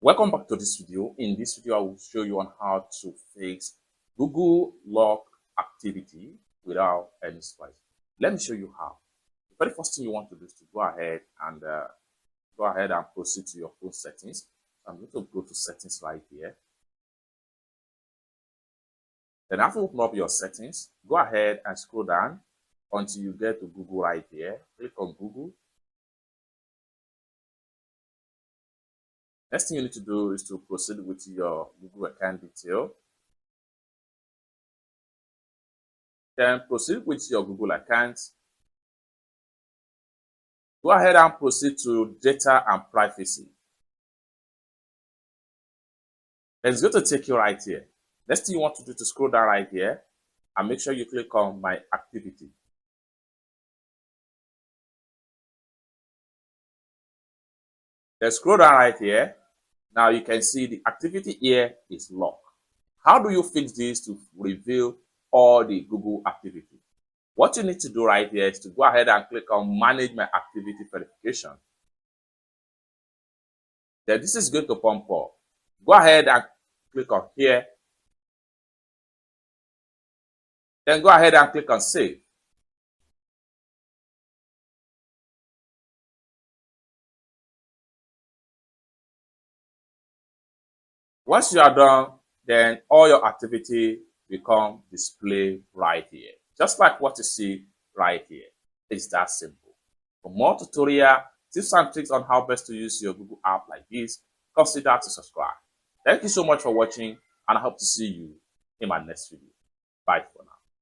Welcome back to this video. In this video, I will show you on how to fix Google lock activity without any splice. Let me show you how. The very first thing you want to do is to go ahead and proceed to your phone settings. I'm going to go to settings right here. Then after you open up your settings, go ahead and scroll down until you get to Google right here. Click on Google. Next thing you need to do is to proceed with your Google account detail. Then proceed with your Google account. Go ahead and proceed to data and privacy. Then it's going to take you right here. Next thing you want to do is to scroll down right here and make sure you click on my activity. Then scroll down right here. Now you can see the activity here is locked. How do you fix this to reveal all the Google activity? What you need to do right here is to go ahead and click on Manage My Activity Verification. Then this is going to pump up. Go ahead and click on here. Then go ahead and click on Save. Once you are done, then all your activity become displayed right here. Just like what you see right here. It's that simple. For more tutorial, tips and tricks on how best to use your Google app like this, consider to subscribe. Thank you so much for watching, and I hope to see you in my next video. Bye for now.